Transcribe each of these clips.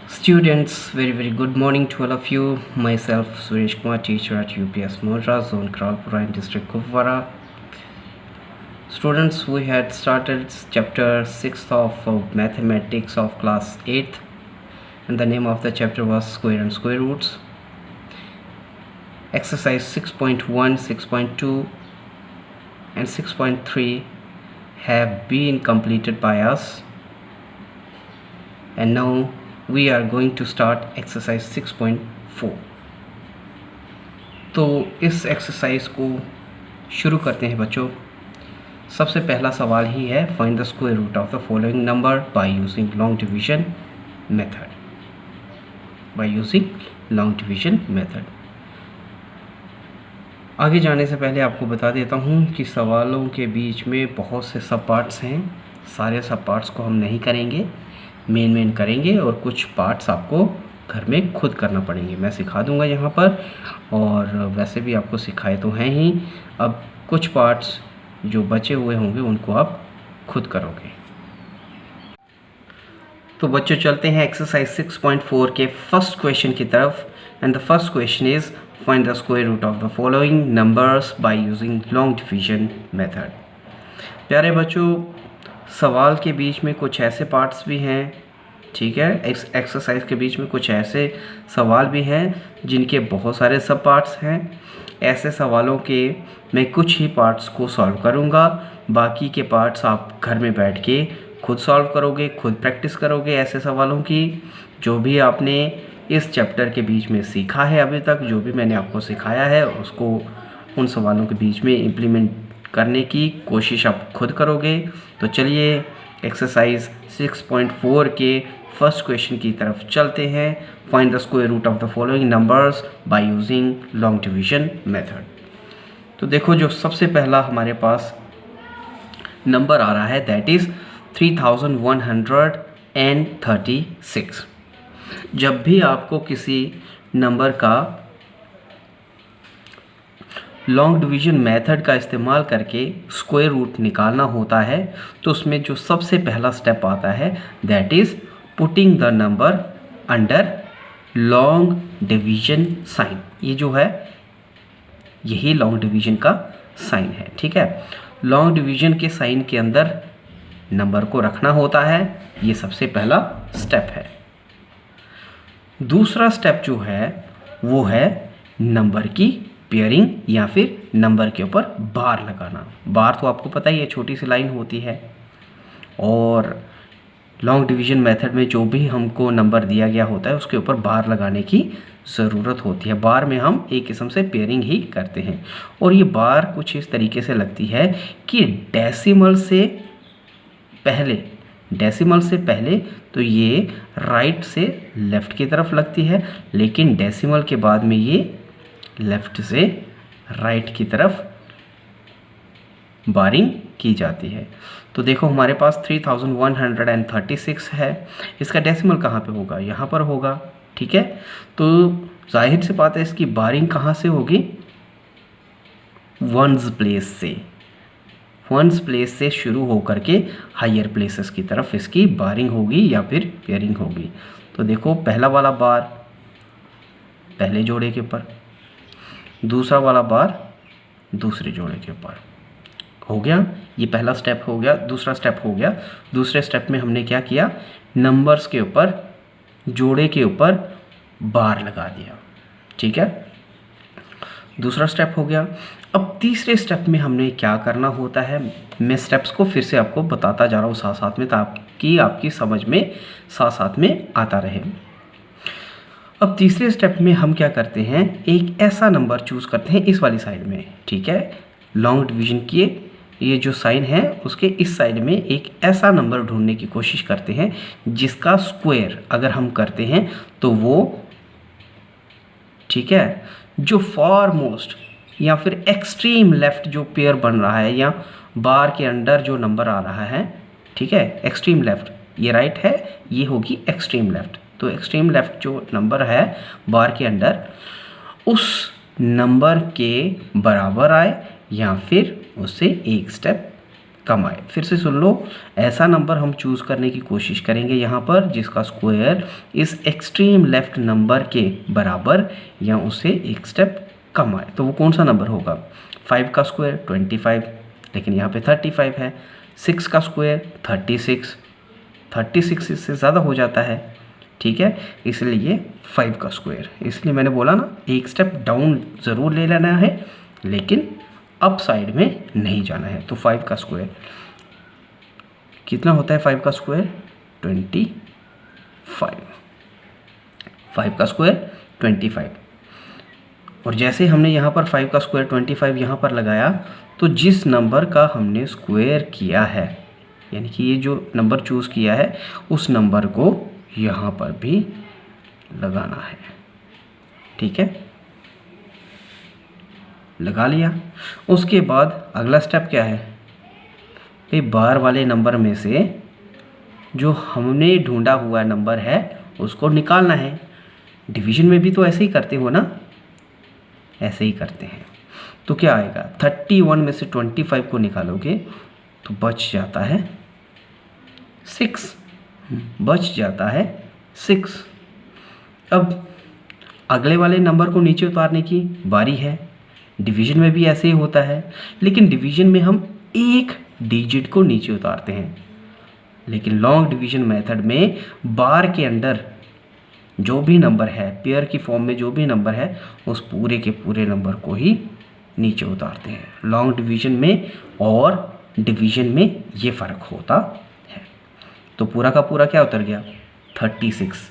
Students, very good morning to all of you. Myself Suresh Kumar, teacher at UPS Modra, Zone Kralpura in District Kupwara. Students, we had started chapter 6 of mathematics of class 8th, and the name of the chapter was square and square roots. Exercise 6.1, 6.2 and 6.3 have been completed by us, and now we are going to start exercise 6.4. तो इस exercise को शुरू करते हैं बच्चों। सबसे पहला सवाल ही है, find the square root of the following number by using long division method. आगे जाने से पहले आपको बता देता हूँ कि सवालों के बीच में बहुत से सब पार्ट्स हैं। सारे सब पार्ट्स को हम नहीं करेंगे, मेन करेंगे, और कुछ पार्ट्स आपको घर में खुद करना पड़ेंगे। मैं सिखा दूंगा यहाँ पर, और वैसे भी आपको सिखाए तो हैं ही। अब कुछ पार्ट्स जो बचे हुए होंगे उनको आप खुद करोगे। तो बच्चों चलते हैं एक्सरसाइज 6.4 के फर्स्ट क्वेश्चन की तरफ। And the first question is find the square root of the following numbers by using long division method. प्यारे बच्चों, सवाल के बीच में कुछ ऐसे पार्ट्स भी हैं, ठीक है, एक्सरसाइज के बीच में कुछ ऐसे सवाल भी हैं जिनके बहुत सारे सब पार्ट्स हैं। ऐसे सवालों के मैं कुछ ही पार्ट्स को सॉल्व करूंगा, बाकी के पार्ट्स आप घर में बैठ के खुद सॉल्व करोगे, खुद प्रैक्टिस करोगे ऐसे सवालों की। जो भी आपने इस चैप्टर के बीच में सीखा है अभी तक, जो भी मैंने आपको सिखाया है, उसको उन सवालों के बीच में इम्प्लीमेंट करने की कोशिश आप खुद करोगे। तो चलिए एक्सरसाइज 6.4 के फर्स्ट क्वेश्चन की तरफ चलते हैं। Find the square root of the following numbers by using long division method. तो देखो, जो सबसे पहला हमारे पास नंबर आ रहा है दैट इज 3136। जब भी आपको किसी नंबर का लॉन्ग डिवीजन मेथड का इस्तेमाल करके स्क्वायर रूट निकालना होता है, तो उसमें जो सबसे पहला स्टेप आता है that is putting the number under long division sign. ये जो है यही लॉन्ग डिवीजन का साइन है, ठीक है। लॉन्ग डिवीजन के साइन के अंदर नंबर को रखना होता है, ये सबसे पहला स्टेप है। दूसरा स्टेप जो है वो है नंबर की पेयरिंग या फिर नंबर के ऊपर बार लगाना। बार तो आपको पता ही है, छोटी सी लाइन होती है, और लॉन्ग डिवीजन मेथड में जो भी हमको नंबर दिया गया होता है उसके ऊपर बार लगाने की ज़रूरत होती है। बार में हम एक किस्म से पेयरिंग ही करते हैं, और ये बार कुछ इस तरीके से लगती है कि डेसिमल से पहले तो ये राइट से लेफ़्ट की तरफ लगती है, लेकिन डेसिमल के बाद में ये लेफ़्ट से राइट की तरफ बारिंग की जाती है। तो देखो हमारे पास 3136 है, इसका डेसिमल कहाँ पे होगा? यहाँ पर होगा, ठीक है। तो जाहिर सी बात है इसकी बारिंग कहाँ से होगी? वंस प्लेस से शुरू होकर के हायर प्लेसेस की तरफ इसकी बारिंग होगी या फिर पेयरिंग होगी। तो देखो, पहला वाला बार पहले जोड़े के ऊपर, दूसरा वाला बार दूसरे जोड़े के ऊपर हो गया। ये पहला स्टेप हो गया। दूसरा स्टेप हो गया, दूसरे स्टेप में हमने क्या किया? नंबर्स के ऊपर, जोड़े के ऊपर बार लगा दिया, ठीक है। दूसरा स्टेप हो गया। अब तीसरे स्टेप में हमने क्या करना होता है, मैं स्टेप्स को फिर से आपको बताता जा रहा हूँ साथ साथ में, ताकि आपकी समझ में साथ में आता रहे। अब तीसरे स्टेप में हम क्या करते हैं, एक ऐसा नंबर चूज़ करते हैं इस वाली साइड में, ठीक है। लॉन्ग डिवीजन की ये जो साइन है उसके इस साइड में एक ऐसा नंबर ढूंढने की कोशिश करते हैं जिसका स्क्वायर अगर हम करते हैं तो वो, ठीक है, जो फॉर मोस्ट या फिर एक्सट्रीम लेफ्ट जो पेयर बन रहा है या बार के अंडर जो नंबर आ रहा है, ठीक है, एक्सट्रीम लेफ्ट, ये राइट है, ये होगी एक्सट्रीम लेफ्ट। तो एक्सट्रीम लेफ्ट जो नंबर है बार के अंडर, उस नंबर के बराबर आए या फिर उससे एक स्टेप कम आए। फिर से सुन लो, ऐसा नंबर हम चूज़ करने की कोशिश करेंगे यहाँ पर जिसका स्क्वायर इस एक्सट्रीम लेफ्ट नंबर के बराबर या उससे एक स्टेप कम आए। तो वो कौन सा नंबर होगा? 5 का स्क्वायर 25, लेकिन यहाँ पे 35 है। 6 का स्क्वायर 36, 36 इससे ज़्यादा हो जाता है, ठीक है, इसलिए 5 का स्क्वायर। इसलिए मैंने बोला ना, एक स्टेप डाउन ज़रूर ले लेना है लेकिन अप साइड में नहीं जाना है। तो 5 का स्क्वायर कितना होता है? 5 का स्क्वायर 25। 5 का स्क्वायर 25। और जैसे हमने यहाँ पर 5 का स्क्वायर 25 यहाँ पर लगाया, तो जिस नंबर का हमने स्क्वायर किया है, यानी कि ये जो नंबर चूज़ किया है, उस नंबर को यहाँ पर भी लगाना है, ठीक है, लगा लिया। उसके बाद अगला स्टेप क्या है? ये बाहर वाले नंबर में से जो हमने ढूंढा हुआ नंबर है उसको निकालना है। डिवीजन में भी तो ऐसे ही करते हो ना, ऐसे ही करते हैं। तो क्या आएगा? 31 में से 25 को निकालोगे तो बच जाता है 6, बच जाता है 6। अब अगले वाले नंबर को नीचे उतारने की बारी है। डिवीजन में भी ऐसे ही होता है, लेकिन डिवीजन में हम एक डिजिट को नीचे उतारते हैं, लेकिन लॉन्ग डिवीजन मेथड में बार के अंदर जो भी नंबर है, पेयर की फॉर्म में जो भी नंबर है, उस पूरे के पूरे नंबर को ही नीचे उतारते हैं। लॉन्ग डिवीजन में और डिवीजन में ये फ़र्क होता है। तो पूरा का पूरा क्या उतर गया? 36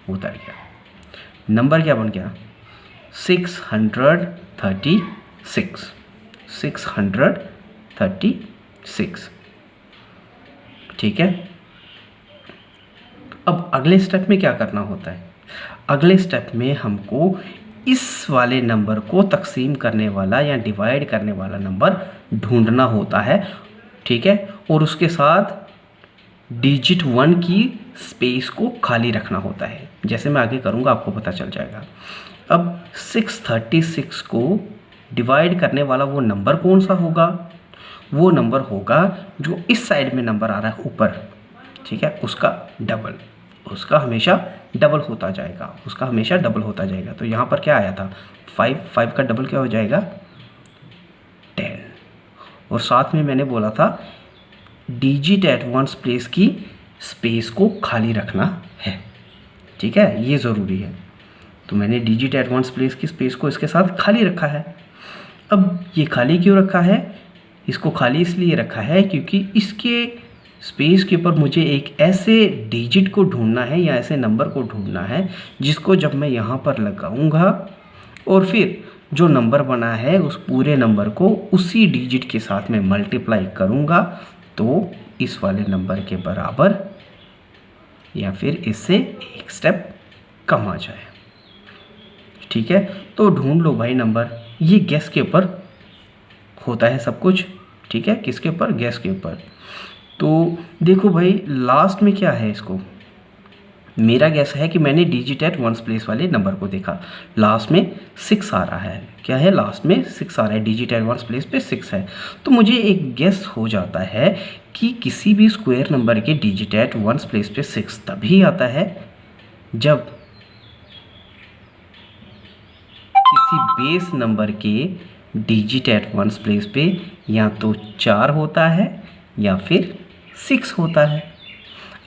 उतर गया। नंबर क्या बन गया? 636। 636, ठीक है। अब अगले स्टेप में क्या करना होता है? अगले स्टेप में हमको इस वाले नंबर को तकसीम करने वाला या डिवाइड करने वाला नंबर ढूंढना होता है, ठीक है, और उसके साथ डिजिट 1 की स्पेस को खाली रखना होता है। जैसे मैं आगे करूँगा आपको पता चल जाएगा। अब 636 को डिवाइड करने वाला वो नंबर कौन सा होगा? वो नंबर होगा जो इस साइड में नंबर आ रहा है ऊपर, ठीक है, उसका डबल, उसका हमेशा डबल होता जाएगा, उसका हमेशा डबल होता जाएगा। तो यहाँ पर क्या आया था? 5 का डबल क्या हो जाएगा? 10। और साथ में मैंने बोला था डिजिट एट वंस प्लेस की स्पेस को खाली रखना है, ठीक है, ये ज़रूरी है। तो मैंने डिजिट एट वंस प्लेस की स्पेस को इसके साथ खाली रखा है। अब ये खाली क्यों रखा है? इसको खाली इसलिए रखा है क्योंकि इसके स्पेस के ऊपर मुझे एक ऐसे डिजिट को ढूंढना है या ऐसे नंबर को ढूंढना है जिसको जब मैं यहाँ पर लगाऊंगा और फिर जो नंबर बना है उस पूरे नंबर को उसी डिजिट के साथ में मल्टीप्लाई करूँगा तो इस वाले नंबर के बराबर या फिर इससे एक स्टेप कम आ जाए, ठीक है। तो ढूंढ लो भाई नंबर। ये गैस के ऊपर होता है सब कुछ, ठीक है, किसके ऊपर? गैस के ऊपर। तो देखो भाई लास्ट में क्या है, इसको मेरा गैस है कि मैंने डिजिट एट वंस प्लेस वाले नंबर को देखा, लास्ट में 6 आ रहा है। क्या है? लास्ट में 6 आ रहा है, डिजिट एट वंस प्लेस पे 6 है। तो मुझे एक गैस हो जाता है कि किसी भी स्क्वायर नंबर के डिजिट एट वंस प्लेस पे 6 तभी आता है जब किसी बेस नंबर के डिजिट एट वंस प्लेस पे या तो 4 होता है या फिर 6 होता है।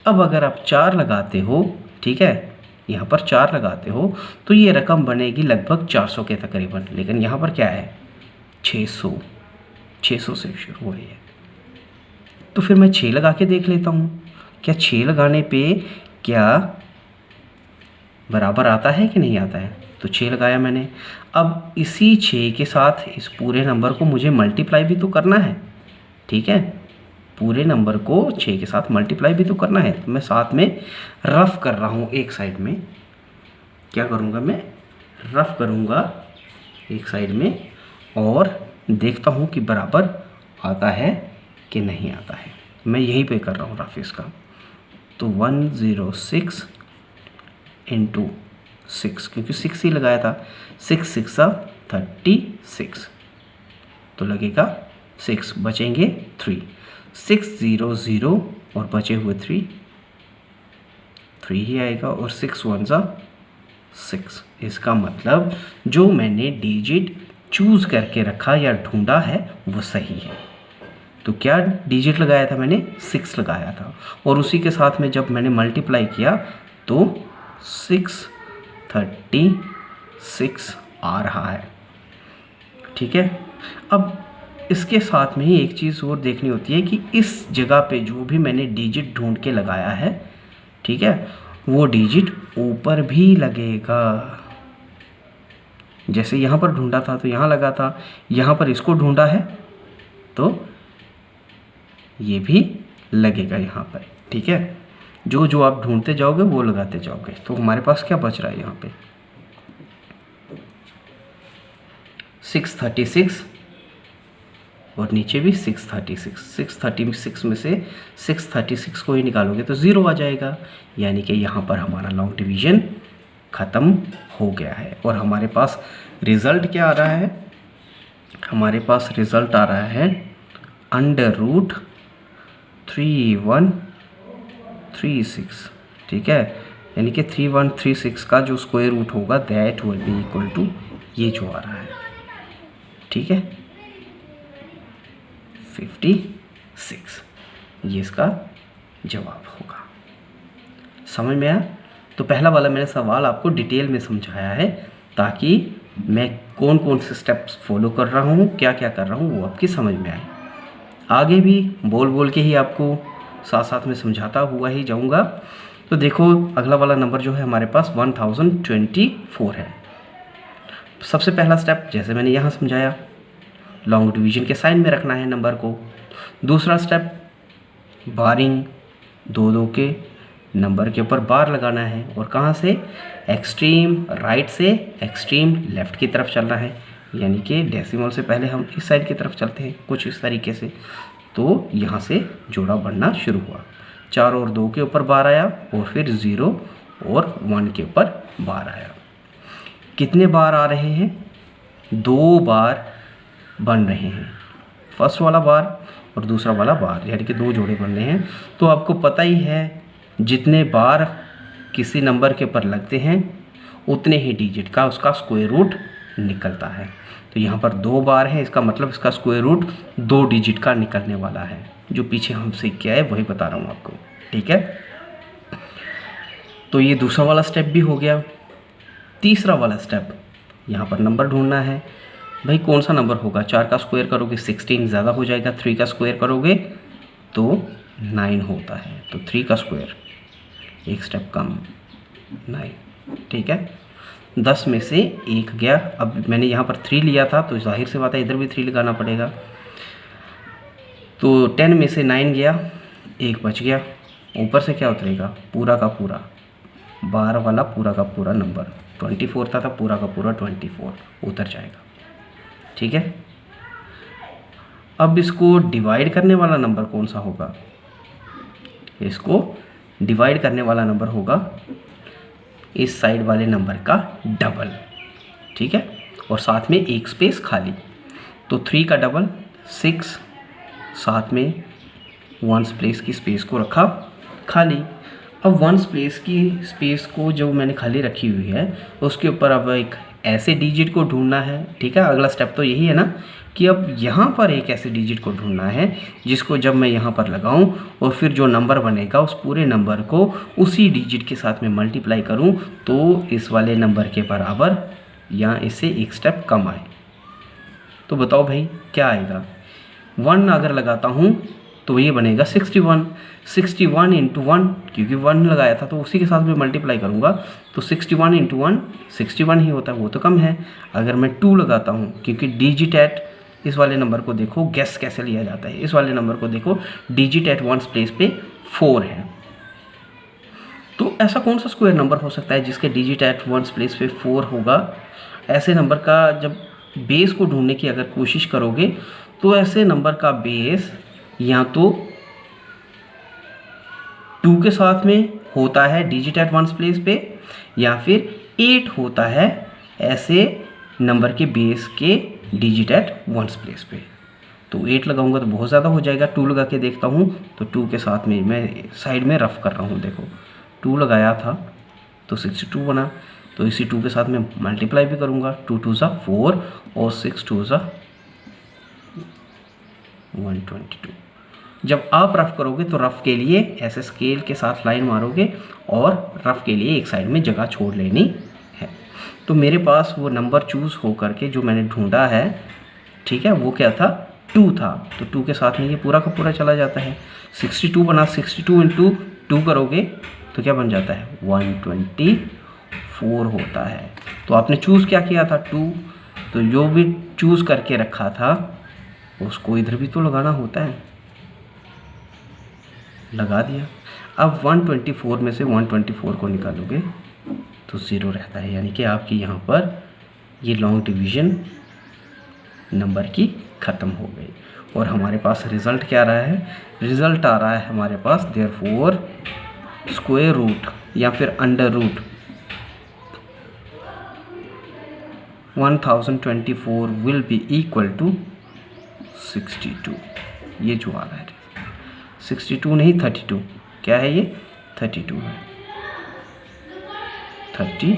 अब अगर आप 4 लगाते हो, ठीक है, यहाँ पर 4 लगाते हो तो ये रकम बनेगी लगभग 400 के तकरीबन, लेकिन यहाँ पर क्या है? 600 से शुरू हो रही है। तो फिर मैं 6 लगा के देख लेता हूँ, क्या 6 लगाने पे क्या बराबर आता है कि नहीं आता है? तो 6 लगाया मैंने। अब इसी 6 के साथ इस पूरे नंबर को मुझे मल्टीप्लाई भी तो करना है, ठीक है, पूरे नंबर को 6 के साथ मल्टीप्लाई भी तो करना है। तो मैं साथ में रफ कर रहा हूँ एक साइड में, क्या करूँगा मैं? रफ करूँगा एक साइड में और देखता हूँ कि बराबर आता है कि नहीं आता है। मैं यहीं पे कर रहा हूँ रफ इसका। तो 106 इंटू 6, क्योंकि 6 ही लगाया था, 6 6 36, तो लगेगा 6, बचेंगे 3। 600 और बचे हुए 3 ही आएगा और 6 1 जा 6। इसका मतलब जो मैंने डिजिट चूज करके रखा या ढूंढा है वो सही है। तो क्या डिजिट लगाया था मैंने? 6 लगाया था और उसी के साथ में जब मैंने मल्टीप्लाई किया तो 636 आ रहा है। ठीक है, अब इसके साथ में ही एक चीज़ और देखनी होती है कि इस जगह पे जो भी मैंने डिजिट ढूंढ के लगाया है, ठीक है, वो डिजिट ऊपर भी लगेगा। जैसे यहाँ पर ढूंढा था तो यहाँ लगा था, यहाँ पर इसको ढूंढा है तो ये भी लगेगा यहाँ पर। ठीक है, जो जो आप ढूंढते जाओगे वो लगाते जाओगे। तो हमारे पास क्या बच रहा है यहाँ पे? 636 और नीचे भी 636। 636 में से 636 को ही निकालोगे तो 0 आ जाएगा, यानी कि यहाँ पर हमारा लॉन्ग डिवीजन ख़त्म हो गया है। और हमारे पास रिज़ल्ट क्या आ रहा है? हमारे पास रिज़ल्ट आ रहा है √3136। ठीक है, यानी कि 3136 का जो स्क्वायर रूट होगा that will be equal to ये जो आ रहा है। ठीक है, 56, ये इसका जवाब होगा। समझ में आया? तो पहला वाला मैंने सवाल आपको डिटेल में समझाया है ताकि मैं कौन कौन से स्टेप्स फॉलो कर रहा हूँ, क्या क्या कर रहा हूँ, वो आपकी समझ में आए। आगे भी बोल बोल के ही आपको साथ साथ में समझाता हुआ ही जाऊँगा। तो देखो अगला वाला नंबर जो है हमारे पास 1024 है। सबसे पहला स्टेप जैसे मैंने यहाँ समझाया, लॉन्ग डिवीजन के साइन में रखना है नंबर को। दूसरा स्टेप बारिंग, 2 के नंबर के ऊपर बार लगाना है और कहाँ से? एक्सट्रीम राइट से एक्सट्रीम लेफ़्ट की तरफ चलना है, यानी कि डेसिमल से पहले हम इस साइड की तरफ चलते हैं कुछ इस तरीके से। तो यहाँ से जोड़ा बनना शुरू हुआ, 4 और 2 के ऊपर बार आया और फिर 0 और 1 के ऊपर बार आया। कितने बार आ रहे हैं? 2 बार बन रहे हैं, फर्स्ट वाला बार और दूसरा वाला बार, यानी कि 2 जोड़े बन रहे हैं। तो आपको पता ही है जितने बार किसी नंबर के ऊपर लगते हैं उतने ही डिजिट का उसका स्क्वायर रूट निकलता है। तो यहाँ पर 2 बार है, इसका मतलब इसका स्क्वायर रूट 2 डिजिट का निकलने वाला है। जो पीछे हम सीख के आए वही बता रहा हूँ आपको। ठीक है, तो ये दूसरा वाला स्टेप भी हो गया। तीसरा वाला स्टेप, यहाँ पर नंबर ढूंढना है। भाई कौन सा नंबर होगा? 4 का स्क्वायर करोगे 16 ज़्यादा हो जाएगा, 3 का स्क्वायर करोगे तो 9 होता है। तो 3 का स्क्वायर एक स्टेप कम, 9। ठीक है, 10 में से 1 गया। अब मैंने यहाँ पर 3 लिया था तो जाहिर सी बात है इधर भी 3 लगाना पड़ेगा। तो 10 में से 9 गया, 1 बच गया। ऊपर से क्या उतरेगा? पूरा का पूरा 12 वाला पूरा का पूरा नंबर 24 था, पूरा का पूरा 24 उतर जाएगा। ठीक है, अब इसको डिवाइड करने वाला नंबर कौन सा होगा? इसको डिवाइड करने वाला नंबर होगा इस साइड वाले नंबर का डबल। ठीक है, और साथ में एक स्पेस खाली। तो 3 का डबल 6, साथ में 1 प्लेस की स्पेस को रखा खाली। अब 1 प्लेस की स्पेस को जो मैंने खाली रखी हुई है उसके ऊपर अब एक ऐसे डिजिट को ढूंढना है। ठीक है, अगला स्टेप तो यही है ना कि अब यहाँ पर एक ऐसे डिजिट को ढूंढना है जिसको जब मैं यहाँ पर लगाऊं और फिर जो नंबर बनेगा उस पूरे नंबर को उसी डिजिट के साथ में मल्टीप्लाई करूं तो इस वाले नंबर के बराबर या इससे एक स्टेप कम आए। तो बताओ भाई क्या आएगा? 1 अगर लगाता हूँ तो ये बनेगा 61। 61 इंटू 1, क्योंकि 1 लगाया था तो उसी के साथ में मल्टीप्लाई करूँगा तो 61 इंटू 1 61 ही होता है, वो तो कम है। अगर मैं 2 लगाता हूँ, क्योंकि डिजिट एट इस वाले नंबर को देखो गेस कैसे लिया जाता है, इस वाले नंबर को देखो डिजिट एट 1 प्लेस पे 4 है। तो ऐसा कौन सा स्क्वायर नंबर हो सकता है जिसके डिजिट एट 1 प्लेस पे 4 होगा? ऐसे नंबर का जब बेस को ढूंढने की अगर कोशिश करोगे तो ऐसे नंबर का बेस या तो 2 के साथ में होता है डिजिट एट 1 प्लेस पे, या फिर 8 होता है ऐसे नंबर के बेस के डिजिट एट 1 प्लेस पे। तो 8 लगाऊंगा तो बहुत ज़्यादा हो जाएगा। 2 लगा के देखता हूँ तो 2 के साथ में मैं साइड में रफ कर रहा हूँ। देखो 2 लगाया था तो 62 बना, तो इसी 2 के साथ में मल्टीप्लाई भी करूँगा। 2 2 ज़ा 4 और 6 2 ज़ा 122। जब आप रफ करोगे तो रफ के लिए ऐसे स्केल के साथ लाइन मारोगे और रफ के लिए एक साइड में जगह छोड़ लेनी है। तो मेरे पास वो नंबर चूज़ हो करके जो मैंने ढूंढा है, ठीक है, वो क्या था, 2 था। तो 2 के साथ में ये पूरा का पूरा चला जाता है। 62 बना, 62 इंटू 2 करोगे तो क्या बन जाता है, 124 होता है। तो आपने चूज़ क्या किया था, 2, तो जो भी चूज़ करके रखा था उसको इधर भी तो लगाना होता है, लगा दिया। अब 124 में से 124 को निकालोगे तो 0 रहता है, यानी कि आपकी यहाँ पर ये लॉन्ग डिवीज़न नंबर की ख़त्म हो गई। और हमारे पास रिज़ल्ट क्या आ रहा है, रिज़ल्ट आ रहा है हमारे पास देयरफॉर स्क्वायर रूट या फिर under root 1024 will be equal to 62। ये जो आ रहा है 62 नहीं 32, क्या है ये, 32 है, 32,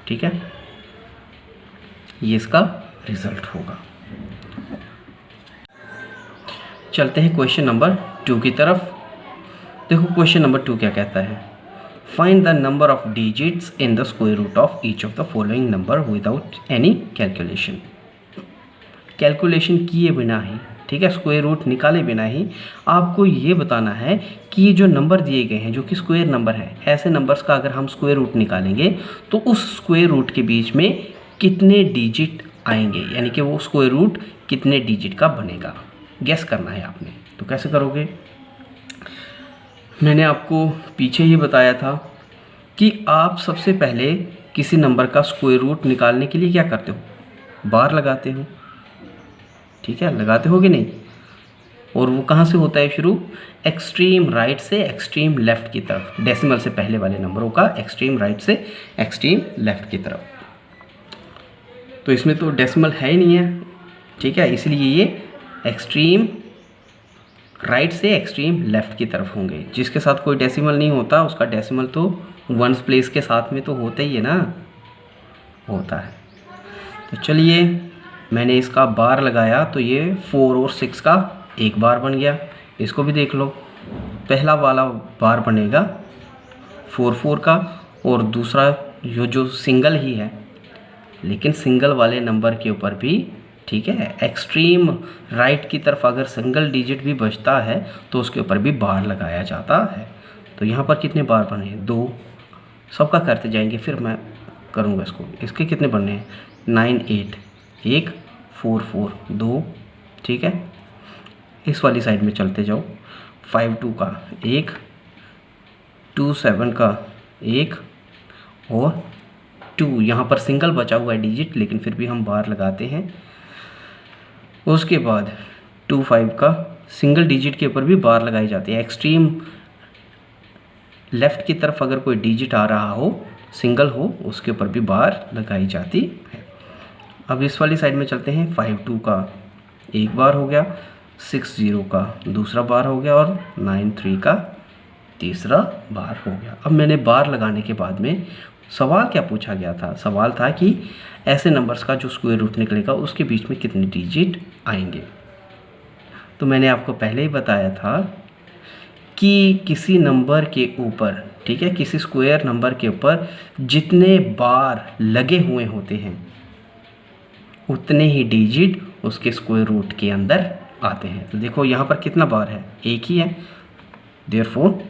ठीक है, ये इसका रिजल्ट होगा। चलते हैं क्वेश्चन नंबर 2 की तरफ। देखो क्वेश्चन नंबर 2 क्या कहता है, find the number of digits in the square root of each of the following number without any calculation. Calculation किए बिना ही, ठीक है, स्क्वायर रूट निकाले बिना ही आपको ये बताना है कि ये जो नंबर दिए गए हैं जो कि स्क्वायर नंबर है, ऐसे नंबर्स का अगर हम स्क्वायर रूट निकालेंगे तो उस स्क्वायर रूट के बीच में कितने डिजिट आएंगे, यानी कि वो स्क्वायर रूट कितने डिजिट का बनेगा, गेस करना है आपने। तो कैसे करोगे, मैंने आपको पीछे ही बताया था कि आप सबसे पहले किसी नंबर का स्क्वायर रूट निकालने के लिए क्या करते हो, बार लगाते हो, ठीक है, लगाते हो कि नहीं। और वो कहाँ से होता है शुरू, एक्सट्रीम राइट से एक्सट्रीम लेफ़्ट की तरफ, डेसिमल से पहले वाले नंबरों का एक्सट्रीम राइट से एक्सट्रीम लेफ़्ट की तरफ। तो इसमें तो डेसिमल है ही नहीं है, ठीक है, इसलिए ये एक्सट्रीम राइट से एक्सट्रीम लेफ़्ट की तरफ होंगे। जिसके साथ कोई डेसिमल नहीं होता उसका डेसिमल तो वंस प्लेस के साथ में तो होता ही है ना, होता है। तो चलिए मैंने इसका बार लगाया तो ये 4 और 6 का एक बार बन गया। इसको भी देख लो, पहला वाला बार बनेगा 4 4 का और दूसरा यो जो सिंगल ही है, लेकिन सिंगल वाले नंबर के ऊपर भी, ठीक है, एक्सट्रीम राइट की तरफ अगर सिंगल डिजिट भी बचता है तो उसके ऊपर भी बार लगाया जाता है। तो यहाँ पर कितने बार बने, 2, सबका करते जाएंगे फिर मैं करूँगा इसको। इसके कितने बनने हैं, 9 8, 1 4 4 2, ठीक है। इस वाली साइड में चलते जाओ, 5 2 का 1, 2 7 का 1 और 2, यहाँ पर सिंगल बचा हुआ है डिजिट लेकिन फिर भी हम बार लगाते हैं। उसके बाद 2 5 का सिंगल डिजिट के ऊपर भी बार लगाई जाती है। एक्सट्रीम लेफ़्ट की तरफ अगर कोई डिजिट आ रहा हो, सिंगल हो, उसके ऊपर भी बार लगाई जाती है। अब इस वाली साइड में चलते हैं, 5 2 का एक बार हो गया, 6 0 का दूसरा बार हो गया और 9 3 का तीसरा बार हो गया। अब मैंने बार लगाने के बाद में सवाल क्या पूछा गया था, सवाल था कि ऐसे नंबर्स का जो स्क्वायर रूट निकलेगा उसके बीच में कितने डिजिट आएंगे। तो मैंने आपको पहले ही बताया था कि किसी नंबर के ऊपर, ठीक है, किसी स्क्वायर नंबर के ऊपर जितने बार लगे हुए होते हैं उतने ही डिजिट उसके स्क्वायर रूट के अंदर आते हैं। तो देखो यहाँ पर कितना बार है, एक ही है, देयरफॉर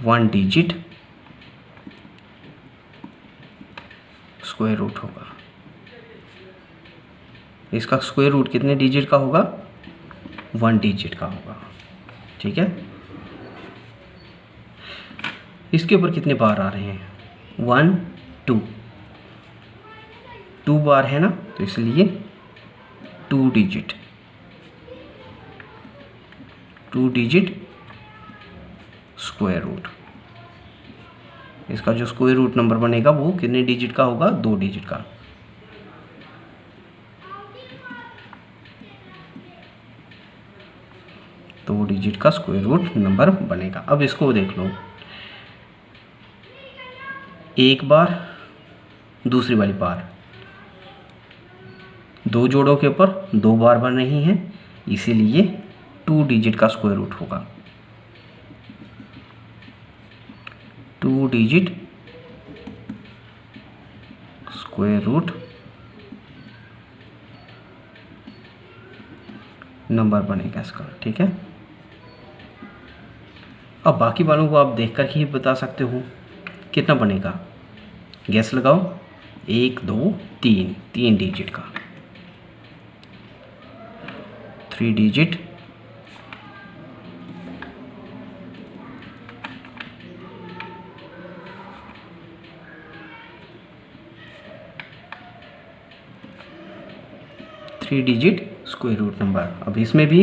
1 डिजिट स्क्वायर रूट होगा। इसका स्क्वायर रूट कितने डिजिट का होगा, 1 डिजिट का होगा, ठीक है। इसके ऊपर कितने बार आ रहे हैं, 1 2, 2 बार है ना, तो इसलिए 2 डिजिट स्क्वायर रूट। इसका जो स्क्वायर रूट नंबर बनेगा वो कितने डिजिट का होगा, 2 डिजिट का। डिजिट का स्क्वायर रूट नंबर बनेगा। अब इसको देख लो, एक बार, दूसरी वाली बार, दो जोड़ों के ऊपर दो बार बन रही हैं, इसीलिए 2 डिजिट का स्क्वायर रूट होगा। 2 डिजिट स्क्वायर रूट नंबर बनेगा इसका, ठीक है। अब बाकी वालों को आप देख कर ही बता सकते हो कितना बनेगा, गैस लगाओ। 1 2 3, 3 डिजिट का, 3 डिजिट स्क्वायर रूट नंबर। अब इसमें भी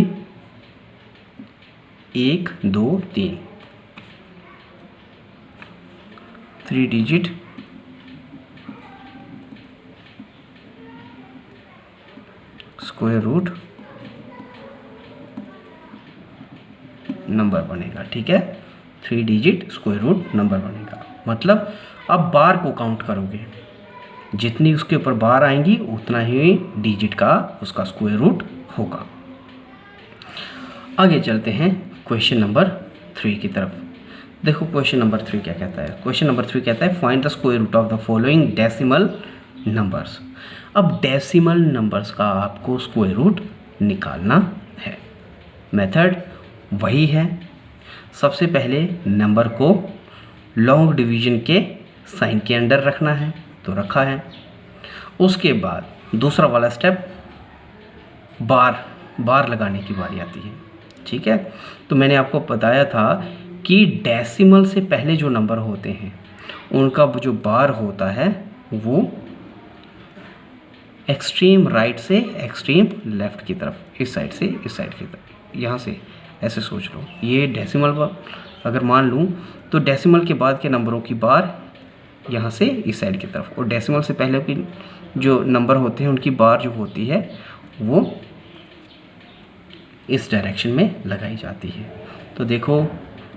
1 2 3, 3 डिजिट स्क्वायर रूट नंबर बनेगा, ठीक है। 3 डिजिट स्क्वायर रूट नंबर बनेगा, मतलब अब बार को काउंट करोगे, जितनी उसके ऊपर बार आएंगी उतना ही डिजिट का उसका स्क्वायर रूट होगा। आगे चलते हैं क्वेश्चन नंबर 3 की तरफ। देखो क्वेश्चन नंबर 3 क्या कहता है। क्वेश्चन नंबर 3 कहता है find the square root of the following decimal numbers. अब डेसिमल नंबर्स का आपको स्क्वायर रूट निकालना है। मेथड वही है, सबसे पहले नंबर को लॉन्ग डिवीजन के साइन के अंडर रखना है, तो रखा है। उसके बाद दूसरा वाला स्टेप बार लगाने की बारी आती है, ठीक है। तो मैंने आपको बताया था कि डेसिमल से पहले जो नंबर होते हैं उनका जो बार होता है वो एक्सट्रीम राइट से एक्सट्रीम लेफ्ट की तरफ, इस साइड से इस साइड की तरफ, यहाँ से ऐसे सोच लो। ये डेसिमल अगर मान लूँ तो डेसिमल के बाद के नंबरों की बार यहाँ से इस साइड की तरफ, और डेसिमल से पहले की जो नंबर होते हैं उनकी बार जो होती है वो इस डायरेक्शन में लगाई जाती है। तो देखो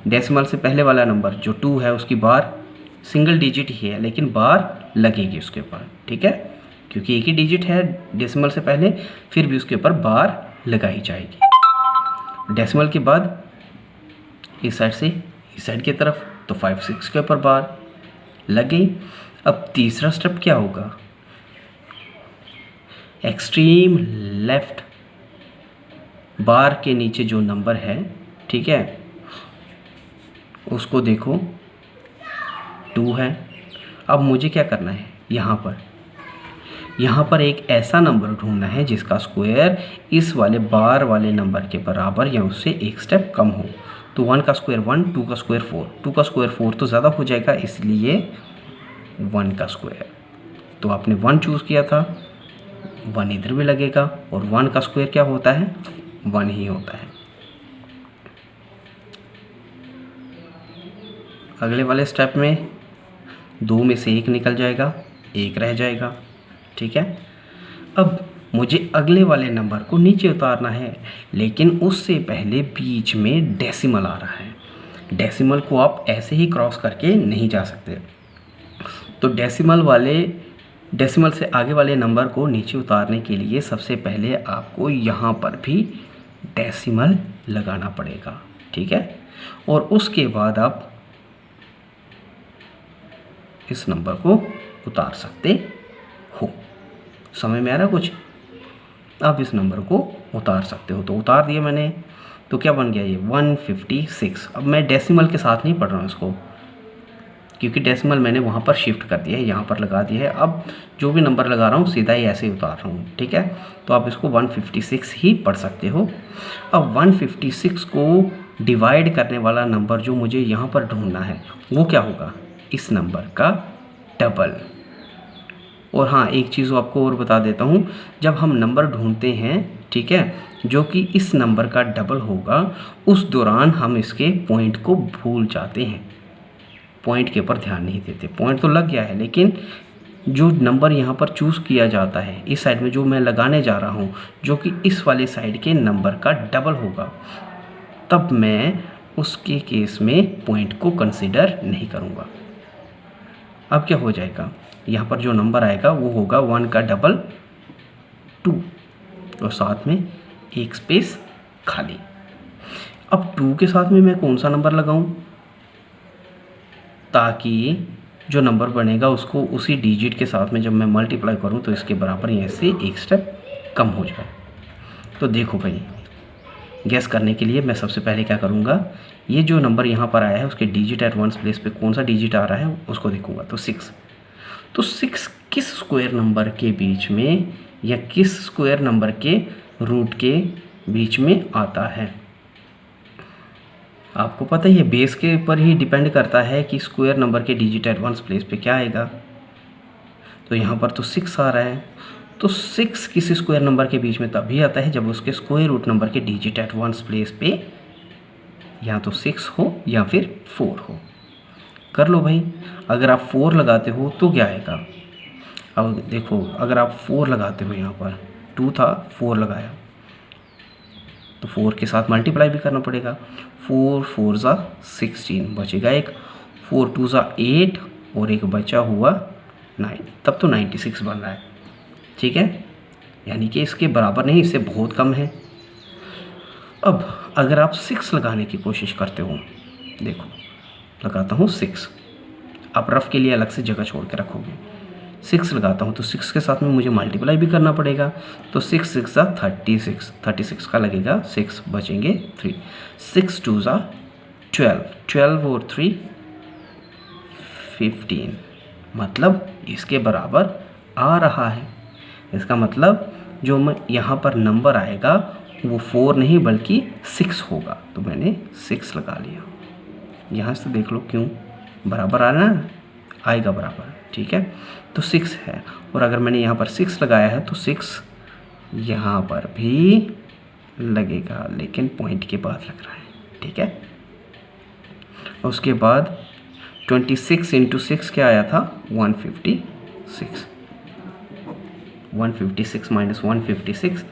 डेसिमल से पहले वाला नंबर जो 2 है उसकी बार सिंगल डिजिट ही है, लेकिन बार लगेगी उसके ऊपर, ठीक है, क्योंकि एक ही डिजिट है डेसिमल से पहले, फिर भी उसके ऊपर बार लगाई जाएगी। डेसिमल के बाद इस साइड से इस साइड की तरफ, तो 5 6 के ऊपर बार लग गई। अब तीसरा स्टेप क्या होगा, एक्सट्रीम लेफ्ट बार के नीचे जो नंबर है, ठीक है, उसको देखो 2 है। अब मुझे क्या करना है, यहाँ पर एक ऐसा नंबर ढूंढना है जिसका स्क्वायर इस वाले बार वाले नंबर के बराबर या उससे एक स्टेप कम हो। तो 1 का स्क्वायर 1, 2 का स्क्वायर 4, 2 का स्क्वायर 4 तो ज़्यादा हो जाएगा, इसलिए 1 का स्क्वायर। तो आपने 1 चूज़ किया था, 1 इधर भी लगेगा, और 1 का स्क्वायर क्या होता है, 1 ही होता है। अगले वाले स्टेप में 2 में से 1 निकल जाएगा, 1 रह जाएगा, ठीक है। अब मुझे अगले वाले नंबर को नीचे उतारना है, लेकिन उससे पहले बीच में डेसिमल आ रहा है। डेसिमल को आप ऐसे ही क्रॉस करके नहीं जा सकते, तो डेसिमल से आगे वाले नंबर को नीचे उतारने के लिए सबसे पहले आपको यहाँ पर भी डेसिमल लगाना पड़ेगा, ठीक है। और उसके बाद आप इस नंबर को उतार सकते हो। समझ में आ रहा कुछ, आप इस नंबर को उतार सकते हो। तो उतार दिया मैंने, तो क्या बन गया ये 156। अब मैं डेसिमल के साथ नहीं पढ़ रहा हूँ इसको, क्योंकि डेसिमल मैंने वहाँ पर शिफ्ट कर दिया है, यहाँ पर लगा दिया है। अब जो भी नंबर लगा रहा हूँ सीधा ही ऐसे ही उतार रहा हूँ, ठीक है। तो आप इसको 156 ही पढ़ सकते हो। अब 156 को डिवाइड करने वाला नंबर जो मुझे यहाँ पर ढूंढना है वो क्या होगा, इस नंबर का डबल। और हाँ, एक चीज़ आपको और बता देता हूँ, जब हम नंबर ढूंढते हैं, ठीक है, जो कि इस नंबर का डबल होगा, उस दौरान हम इसके पॉइंट को भूल जाते हैं, पॉइंट के ऊपर ध्यान नहीं देते। पॉइंट तो लग गया है, लेकिन जो नंबर यहाँ पर चूज़ किया जाता है इस साइड में, जो मैं लगाने जा रहा हूँ, जो कि इस वाले साइड के नंबर का डबल होगा, तब मैं उसके केस में पॉइंट को कंसिडर नहीं करूँगा। अब क्या हो जाएगा, यहाँ पर जो नंबर आएगा वो होगा 1 का डबल 2 और साथ में एक स्पेस खाली। अब 2 के साथ में मैं कौन सा नंबर लगाऊं, ताकि जो नंबर बनेगा उसको उसी डिजिट के साथ में जब मैं मल्टीप्लाई करूं तो इसके बराबर यहाँ से एक स्टेप कम हो जाए। तो देखो भाई, गैस करने के लिए मैं सबसे पहले क्या करूँगा, ये जो नंबर यहाँ पर आया है उसके डिजिट एट वंस प्लेस पे कौन सा डिजिट आ रहा है उसको देखूँगा। तो 6, तो 6 किस स्क्वायर नंबर के बीच में या किस स्क्वायर नंबर के रूट के बीच में आता है। आपको पता ही है बेस के ऊपर ही डिपेंड करता है कि स्क्वायर नंबर के डिजिट एट वंस प्लेस पे क्या आएगा। तो यहाँ पर तो 6 आ रहा है, तो 6 किसी स्क्वायर नंबर के बीच में तभी आता है जब उसके स्क्वायर रूट नंबर के डिजिट एट वंस प्लेस पे या तो 6 हो या फिर 4 हो। कर लो भाई, अगर आप 4 लगाते हो तो क्या आएगा। अब देखो, अगर आप 4 लगाते हो, यहाँ पर 2 था 4 लगाया तो 4 के साथ मल्टीप्लाई भी करना पड़ेगा। 4 4 ज़ा 16 बचेगा एक, 4 2 ज़ा 8 और एक बचा हुआ 9, तब तो 96 बन रहा है। ठीक है, यानी कि इसके बराबर नहीं, इससे बहुत कम है। अब अगर आप 6 लगाने की कोशिश करते हो, देखो लगाता हूँ 6, आप रफ के लिए अलग से जगह छोड़ के रखोगे। 6 लगाता हूँ तो 6 के साथ में मुझे मल्टीप्लाई भी करना पड़ेगा। तो 6 6 ज़ा 36, 36 का लगेगा 6, बचेंगे 3, 6 2 ज़ा 12, 12 और 3 15, मतलब इसके बराबर आ रहा है। इसका मतलब जो मैं यहाँ पर नंबर आएगा वो 4 नहीं बल्कि 6 होगा। तो मैंने 6 लगा लिया। यहाँ से देख लो क्यों बराबर आ रहा है, आएगा बराबर। ठीक है, तो 6 है, और अगर मैंने यहाँ पर 6 लगाया है तो 6 यहाँ पर भी लगेगा, लेकिन पॉइंट के बाद लग रहा है। ठीक है, उसके बाद 26 इंटू 6 क्या आया था, 156, 156 माइनस 156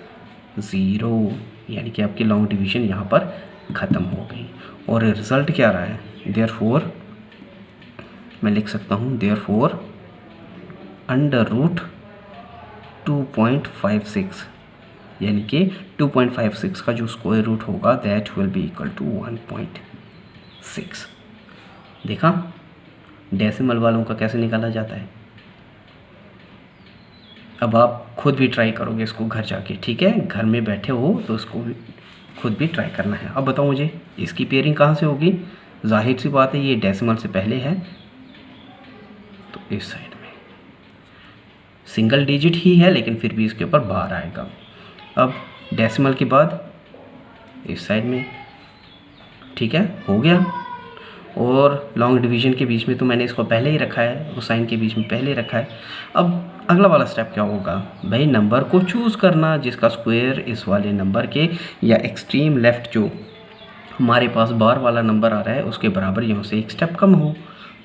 0, यानी कि आपकी लॉन्ग डिवीजन यहाँ पर ख़त्म हो गई। और रिज़ल्ट क्या रहा है, देयरफॉर मैं लिख सकता हूँ देयरफॉर अंडर रूट 2.56, यानी कि 2.56 का जो स्क्वायर रूट होगा that will be equal to 1.6। देखा डेसिमल वालों का कैसे निकाला जाता है। अब आप खुद भी ट्राई करोगे इसको घर जाके। ठीक है, घर में बैठे हो तो इसको भी खुद भी ट्राई करना है। अब बताओ मुझे इसकी पेयरिंग कहाँ से होगी। जाहिर सी बात है ये डेसिमल से पहले है तो इस साइड में सिंगल डिजिट ही है, लेकिन फिर भी इसके ऊपर बार आएगा। अब डेसिमल के बाद इस साइड में। ठीक है, हो गया। और लॉन्ग डिवीजन के बीच में तो मैंने इसको पहले ही रखा है, वो साइन के बीच में पहले रखा है। अब अगला वाला स्टेप क्या होगा भाई, नंबर को चूज़ करना जिसका स्क्वायर इस वाले नंबर के या एक्सट्रीम लेफ़्ट जो हमारे पास बार वाला नंबर आ रहा है उसके बराबर यहाँ से एक स्टेप कम हो।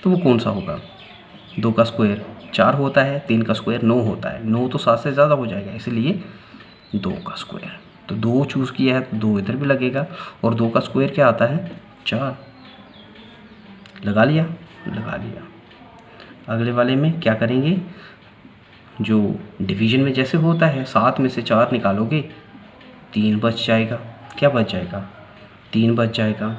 तो वो कौन सा होगा, 2 का स्क्वायर 4 होता है, 3 का स्क्वायर 9 होता है, 9 तो 7 से ज़्यादा हो जाएगा, इसलिए 2 का स्क्वायर। तो 2 चूज़ किया है तो 2 इधर भी लगेगा, और 2 का स्क्वायर क्या आता है 4, लगा लिया। अगले वाले में क्या करेंगे, जो डिवीजन में जैसे होता है 7 में से 4 निकालोगे 3 बच जाएगा। क्या बच जाएगा, 3 बच जाएगा।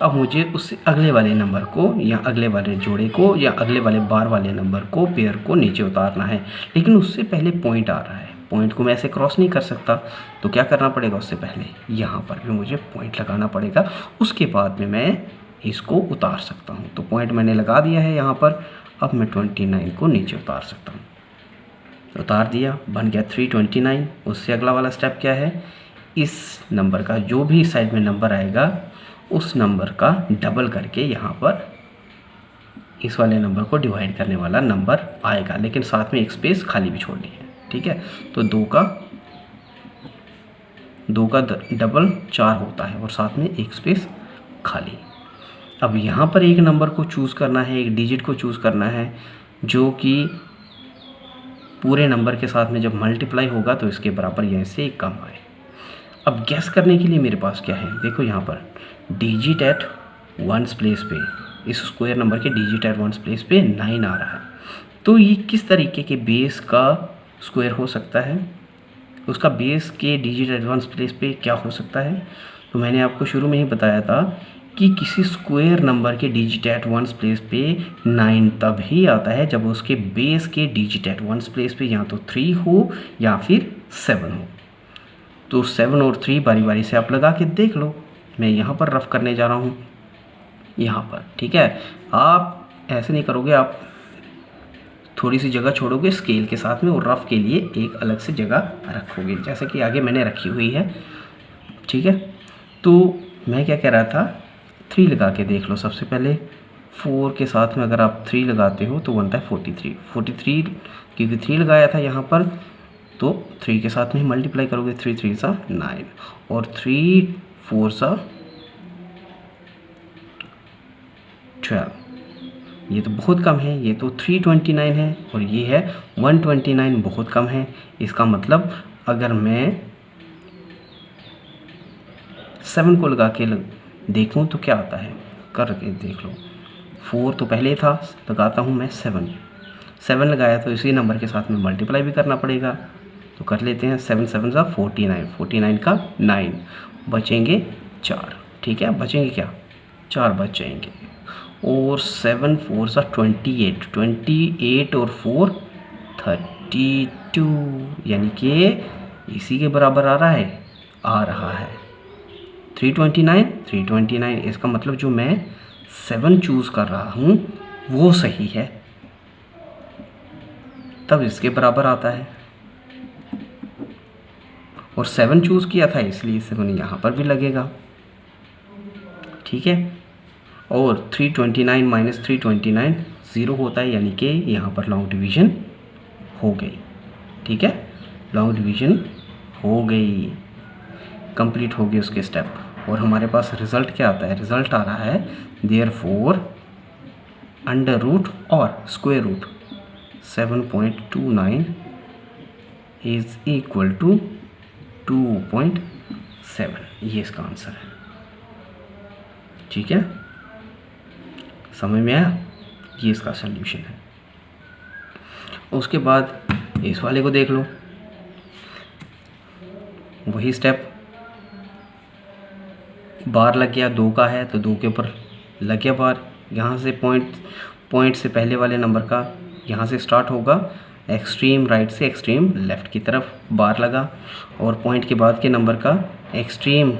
अब मुझे उससे अगले वाले नंबर को या अगले वाले जोड़े को या अगले वाले बार वाले नंबर को पेयर को नीचे उतारना है, लेकिन उससे पहले पॉइंट आ रहा है। पॉइंट को मैं ऐसे क्रॉस नहीं कर सकता, तो क्या करना पड़ेगा, उससे पहले यहाँ पर भी मुझे पॉइंट लगाना पड़ेगा, उसके बाद में मैं इसको उतार सकता हूँ। तो पॉइंट मैंने लगा दिया है यहाँ पर। अब मैं 29 को नीचे उतार सकता हूँ, उतार दिया, बन गया 329। उससे अगला वाला स्टेप क्या है, इस नंबर का जो भी साइड में नंबर आएगा उस नंबर का डबल करके यहाँ पर इस वाले नंबर को डिवाइड करने वाला नंबर आएगा, लेकिन साथ में एक स्पेस खाली भी छोड़नी है। ठीक है, तो 2 का डबल 4 होता है और साथ में एक स्पेस खाली। अब यहाँ पर एक नंबर को चूज़ करना है, एक डिजिट को चूज़ करना है जो कि पूरे नंबर के साथ में जब मल्टीप्लाई होगा तो इसके बराबर यहाँ से कम आए। अब गैस करने के लिए मेरे पास क्या है, देखो यहाँ पर डिजिट एट वंस प्लेस पे, इस स्क्वायर नंबर के डिजिट एट वंस प्लेस पे 9 आ रहा है। तो ये किस तरीके के बेस का स्क्वायर हो सकता है, उसका बेस के डिजिट एट वंस प्लेस पे क्या हो सकता है। तो मैंने आपको शुरू में ही बताया था कि किसी स्क्वायर नंबर के डिजिट एट वंस प्लेस पे 9 तब ही आता है जब उसके बेस के डिजिट एट वंस प्लेस पे या तो 3 हो या फिर 7 हो। तो 7 और 3 बारी बारी से आप लगा के देख लो। मैं यहाँ पर रफ करने जा रहा हूँ यहाँ पर, ठीक है। आप ऐसे नहीं करोगे, आप थोड़ी सी जगह छोड़ोगे स्केल के साथ में और रफ के लिए एक अलग से जगह रखोगे, जैसे कि आगे मैंने रखी हुई है, ठीक है। तो मैं क्या कह रहा था, 3 लगा के देख लो। सबसे पहले 4 के साथ में अगर आप 3 लगाते हो तो बनता है 43 क्योंकि 3 लगाया था यहाँ पर, तो 3 के साथ में मल्टीप्लाई करोगे, 3 3 सा 9 और 3 4 सा 12। ये तो बहुत कम है, ये तो 329 है और ये है 129, बहुत कम है। इसका मतलब अगर मैं 7 को लगा के देखूं तो क्या आता है, करके देख लो। 4 तो पहले था, लगाता हूं मैं 7 लगाया तो इसी नंबर के साथ में मल्टीप्लाई भी करना पड़ेगा, तो कर लेते हैं। 7 7 सा 49 का 9, बचेंगे 4, ठीक है। बचेंगे क्या, 4 बच जाएंगे। और 7 4 सा 28 और 4 32, यानी कि इसी के बराबर आ रहा है 329। इसका मतलब जो मैं 7 चूज़ कर रहा हूँ वो सही है, तब इसके बराबर आता है। और 7 चूज़ किया था इसलिए 7 यहाँ पर भी लगेगा, ठीक है। और 329 माइनस 329 0 होता है, यानी कि यहाँ पर लॉन्ग डिवीज़न हो गई, ठीक है। लॉन्ग डिवीज़न हो गई, कंप्लीट हो गई उसके स्टेप। और हमारे पास रिज़ल्ट क्या आता है, रिज़ल्ट आ रहा है देयरफॉर अंडर रूट और square root 7.29 is equal to 2.7। ये इसका आंसर है, ठीक है। समझ में आया, ये इसका सल्यूशन है। उसके बाद इस वाले को देख लो, वही स्टेप, बार लग गया, 2 का है तो 2 के ऊपर लग गया बार। यहाँ से पॉइंट से पहले वाले नंबर का यहाँ से स्टार्ट होगा, एक्सट्रीम राइट से एक्सट्रीम लेफ़्ट की तरफ बार लगा, और पॉइंट के बाद के नंबर का एक्सट्रीम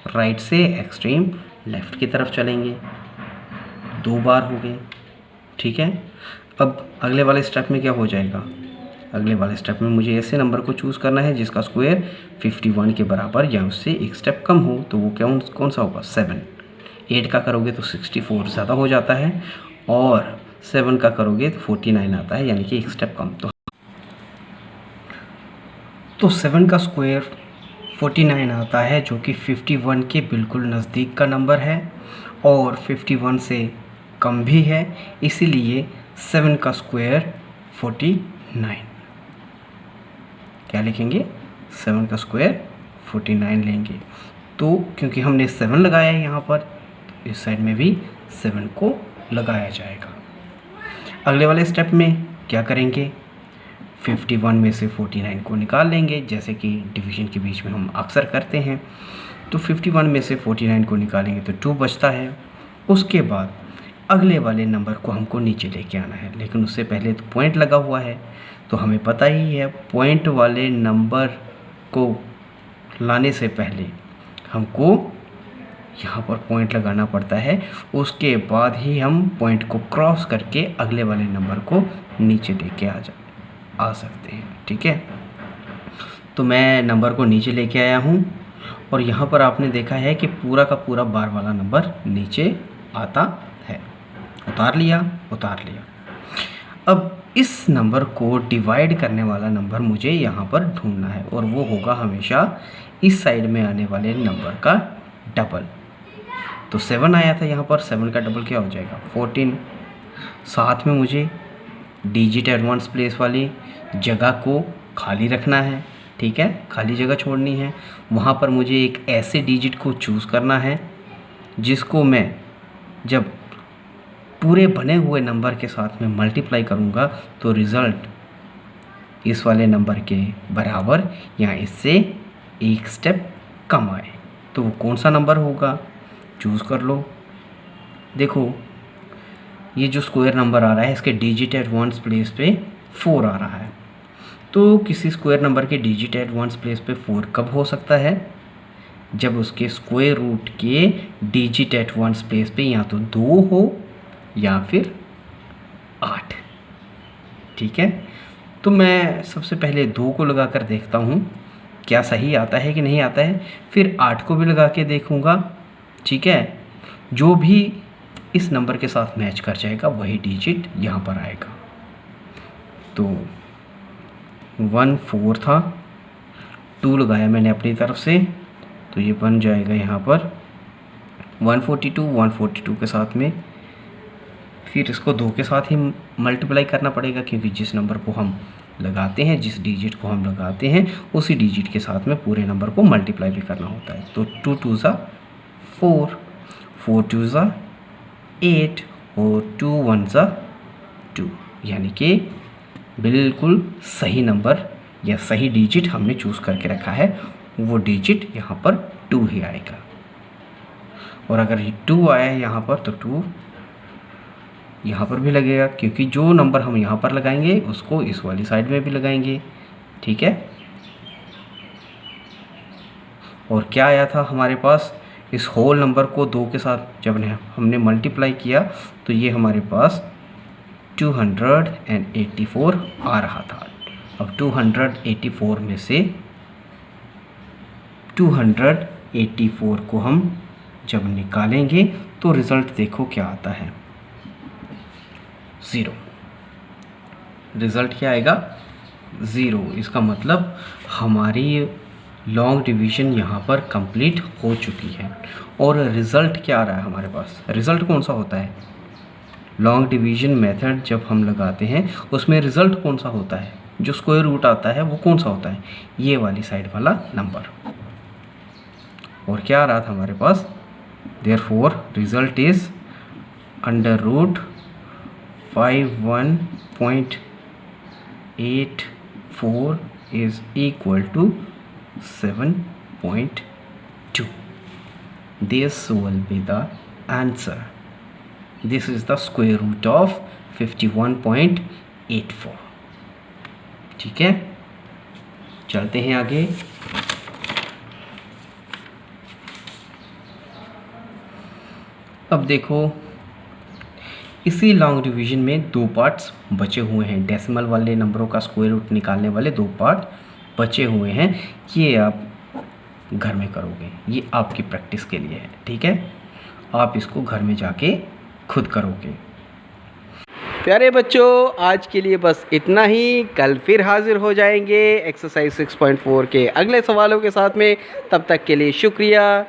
राइट से एक्सट्रीम लेफ़्ट की तरफ चलेंगे, 2 बार हो गए, ठीक है। अब अगले वाले स्टेप में क्या हो जाएगा, अगले वाले स्टेप में मुझे ऐसे नंबर को चूज़ करना है जिसका स्क्वायर 51 के बराबर या उससे एक स्टेप कम हो। तो वो कौन सा होगा, 7। 8 का करोगे तो 64 ज़्यादा हो जाता है, और 7 का करोगे तो 49 आता है, यानी कि एक स्टेप कम। तो 7 का स्क्वायर 49 आता है, जो कि 51 के बिल्कुल नज़दीक का नंबर है और 51 से कम भी है, इसीलिए 7 का स्क्वायर 49। क्या लिखेंगे, 7 का स्क्वायर 49 लेंगे। तो क्योंकि हमने 7 लगाया है यहाँ पर, इस साइड में भी 7 को लगाया जाएगा। अगले वाले स्टेप में क्या करेंगे, 51 में से 49 को निकाल लेंगे, जैसे कि डिवीज़न के बीच में हम अक्सर करते हैं। तो 51 में से 49 को निकालेंगे तो 2 बचता है। उसके बाद अगले वाले नंबर को हमको नीचे लेके आना है, लेकिन उससे पहले तो पॉइंट लगा हुआ है, तो हमें पता ही है पॉइंट वाले नंबर को लाने से पहले हमको यहाँ पर पॉइंट लगाना पड़ता है, उसके बाद ही हम पॉइंट को क्रॉस करके अगले वाले नंबर को नीचे लेके आ सकते हैं, ठीक है। तो मैं नंबर को नीचे लेके आया हूँ, और यहाँ पर आपने देखा है कि पूरा का पूरा बार वाला नंबर नीचे आता है। उतार लिया। अब इस नंबर को डिवाइड करने वाला नंबर मुझे यहाँ पर ढूंढना है, और वो होगा हमेशा इस साइड में आने वाले नंबर का डबल। तो 7 आया था यहाँ पर, 7 का डबल क्या हो जाएगा, 14। साथ में मुझे डिजिट एडवांस प्लेस वाली जगह को खाली रखना है, ठीक है, खाली जगह छोड़नी है। वहाँ पर मुझे एक ऐसे डिजिट को चूज़ करना है जिसको मैं जब पूरे बने हुए नंबर के साथ में मल्टीप्लाई करूँगा तो रिज़ल्ट इस वाले नंबर के बराबर या इससे एक स्टेप कम आए। तो वो कौन सा नंबर होगा, चूज़ कर लो। देखो ये जो स्क्वायर नंबर आ रहा है इसके डिजिट एट वंस प्लेस पे 4 आ रहा है। तो किसी स्क्वायर नंबर के डिजिट एट वंस प्लेस पे 4 कब हो सकता है, जब उसके स्क्वायर रूट के डिजिट एट वंस प्लेस पे या तो 2 हो या फिर 8। ठीक है, तो मैं सबसे पहले 2 को लगा कर देखता हूँ क्या सही आता है कि नहीं आता है, फिर 8 को भी लगा के देखूँगा। ठीक है, जो भी इस नंबर के साथ मैच कर जाएगा वही डिजिट यहाँ पर आएगा। तो 1 4 था, 2 लगाया मैंने अपनी तरफ से, तो ये बन जाएगा यहाँ पर 142 के साथ में। फिर इसको 2 के साथ ही मल्टीप्लाई करना पड़ेगा क्योंकि जिस नंबर को हम लगाते हैं, जिस डिजिट को हम लगाते हैं उसी डिजिट के साथ में पूरे नंबर को मल्टीप्लाई भी करना होता है। तो 2 2 ज़ा 4, 4 2 ज़ा 8 और 2 1 ज़ा 2, यानी कि बिल्कुल सही नंबर या सही डिजिट हमने चूज़ करके रखा है, वो डिजिट यहाँ पर 2 ही आएगा। और अगर 2 आया है यहाँ पर तो 2 यहाँ पर भी लगेगा क्योंकि जो नंबर हम यहाँ पर लगाएंगे उसको इस वाली साइड में भी लगाएंगे। ठीक है, और क्या आया था हमारे पास, इस होल नंबर को 2 के साथ जब हमने मल्टीप्लाई किया तो ये हमारे पास 284 आ रहा था। अब 284 में से 284 को हम जब निकालेंगे तो रिज़ल्ट देखो क्या आता है, 0। रिज़ल्ट क्या आएगा, 0। इसका मतलब हमारी लॉन्ग डिवीज़न यहाँ पर कंप्लीट हो चुकी है। और रिज़ल्ट क्या आ रहा है हमारे पास, रिज़ल्ट कौन सा होता है, लॉन्ग डिवीज़न मेथड जब हम लगाते हैं उसमें रिज़ल्ट कौन सा होता है, जो स्क्वायर रूट आता है वो कौन सा होता है, ये वाली साइड वाला नंबर। और क्या आ रहा था हमारे पास, therefore result is under root 51.84 is equal to 7.2. This will be the answer. This is the square root of 51.84. ठीक है, चलते हैं आगे। अब देखो इसी लॉन्ग डिवीज़न में 2 पार्ट्स बचे हुए हैं, डेसिमल वाले नंबरों का स्क्वायर रूट निकालने वाले 2 पार्ट बचे हुए हैं। ये आप घर में करोगे, ये आपकी प्रैक्टिस के लिए है। ठीक है, आप इसको घर में जाके खुद करोगे। प्यारे बच्चों, आज के लिए बस इतना ही। कल फिर हाजिर हो जाएंगे एक्सरसाइज 6.4 के अगले सवालों के साथ में। तब तक के लिए शुक्रिया।